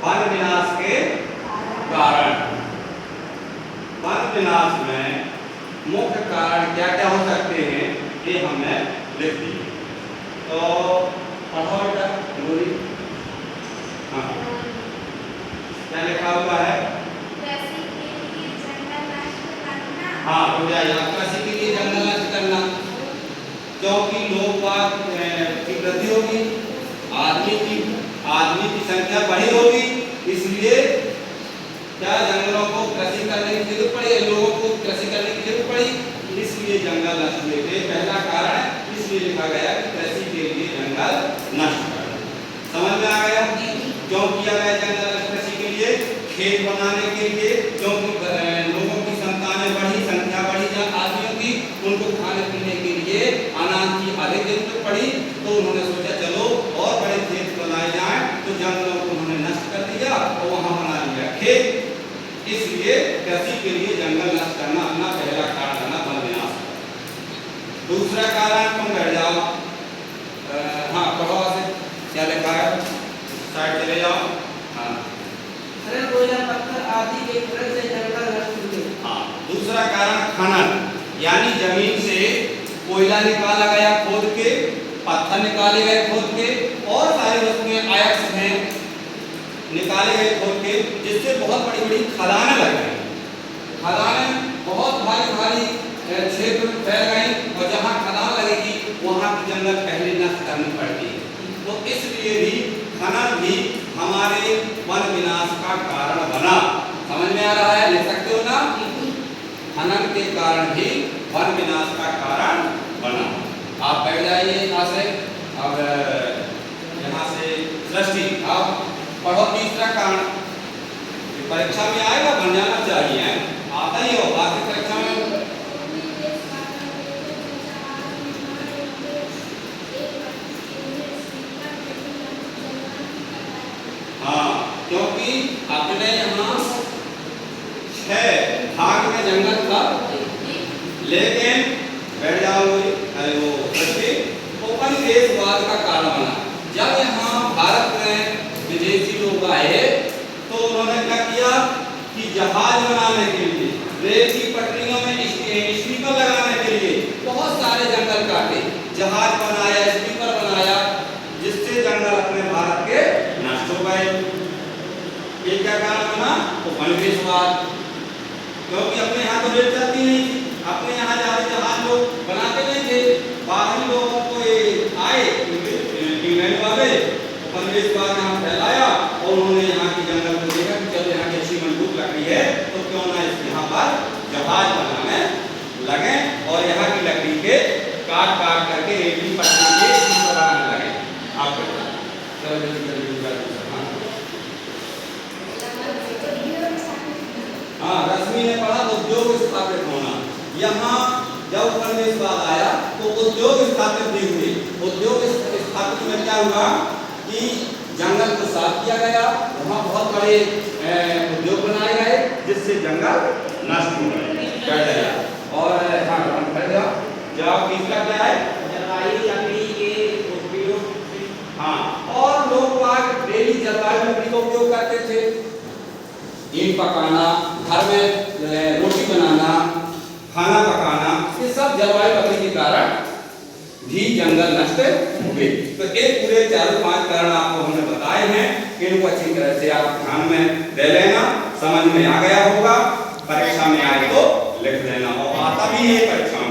One विनाश के कारण। वन विनाश में मुख्य कारण क्या क्या हो सकते हैं ये हमने लिख दिए। तो पढ़ो बेटा नूरी। हाँ क्या लिखा हुआ है? कृषि के लिए जंगल नष्ट करना। हाँ हो जाएगा, कृषि के लिए जंगल नष्ट करना, क्योंकि लोग बाग की वृद्धि होगी, आदमी की संख्या बढ़ी होगी, इसलिए क्या जंगलों को कृषि करने की जरूरत पड़ी, लोगों को कृषि करने की जरूरत पड़ी, इसलिए जंगल नष्ट हुए थे। पहला कारण इसलिए लिखा गया कि कृषि के लिए जंगल नष्ट करना। समझ में आ गया? क्यों किया गया जंगल नष्ट? कृषि के लिए, खेत बनाने के लिए, क्योंकि लोगों की संतानें बढ़ी, संख्या बढ़ी, आदमियों की, उनको खाने पीने के लिए अनाज की अधिक जरूरत पड़ी, तो उन्होंने सोचा चलो और बड़े खेत बनाए जाएं, तो जंगलों को उन्होंने नष्ट कर दिया और वहां बना लिया खेत। इसलिए कृषि के लिए जंगल नष्ट करना अपना पहला कारण बना वन विनाश। दूसरा कारण तुम बैठ जाओ। हाँ पढ़ो से क्या लिखा है, साइड चले जाओ। हाँ खनन, कोयला, पत्थर आदि के प्रयोग से जंगल नष्ट हुए। हाँ दूसरा कारण खनन, यानी जमीन से कोयला निकाला गया खोद के, पत्थर निकाले गए खोद के, और सारी वस्तुएं अयस्क हैं निकाले गए खोद के, जिससे बहुत बड़ी बड़ी खदानें लग गई। खदानें बहुत भारी भारी क्षेत्र में फैल गई, और जहाँ खदान लगेगी वहाँ की जंगल पहले नष्ट करनी पड़ती है। तो इसलिए भी खनन भी हमारे वन विनाश का कारण बना। समझ में आ रहा है? लिख सकते हो ना? खनन के कारण ही वन विनाश का कारण बना। आप बैठ जाइए यहाँ से। अब यहाँ से सृष्टि, आप पढ़ो तीसरा कारण। परीक्षा में आएगा, बन जाना चाहिए, आता ही हो, बाकी परीक्षा में। हाँ क्योंकि अपने यहाँ 6 भाग में जंगल था, लेकिन बैठ जाओ अरे वो उपनिवेशवाद का कारण बना। जब यहाँ भारत में विदेशी लोग आए तो उन्होंने क्या किया कि जहाज बनाने के लिए, रेल की पटरियों में स्पीकर लगाने के लिए बहुत सारे जंगल काटे, जहाज बनाया, स्पीकर बनाया, जिससे जंगल अपने भारत के नष्ट हो गए। ये क्या कारण बना? उपनिवेशवाद। क्योंकि अपने यहाँ तो रेल चलती नहीं थी, अपने यहाँ ज्यादा जहाज लोग बनाते नहीं थे, बाहरी लोगों को आए इंग्लैंड वाले, उपनिवेशवाद यहाँ फैलाया, और उन्होंने यहाँ की जंगल को देखा कि चलो यहाँ की अच्छी मजबूत लकड़ी है, तो क्यों ना यहाँ पर जहाज बनाने लगे, और यहाँ की लकड़ी के काट काट करके रेल की पटरी के स्पीकर बनाने लगे। आप हाँ रश्मि ने पढ़ा तो उद्योग स्थापित होना। यहाँ जब उपनिवेशवाद आया तो उद्योग स्थापित नहीं हुए। उद्योग स्थापित में क्या हुआ कि जंगल को साफ किया गया, वहाँ बहुत बड़े उद्योग बनाए गए, जिससे जंगल नष्ट हो गए। और हाँ जवाब तीसरा क्या है? जलवायु लकड़ी के उपयोग। हाँ और लोग बाग डेली जलवायु लकड़ी का उपयोग करते थे, ईंट पकाना, घर में रोटी बनाना, खाना पकाना, ये सब जलवायु लकड़ी के कारण भी जंगल नष्ट हुए। तो एक पूरे 4-5 कारण आपको हमने बताए हैं, इनको अच्छी तरह से आप ध्यान में दे लेना, समझ में आ गया होगा, परीक्षा में आए तो लिख देना, और आता भी है परीक्षा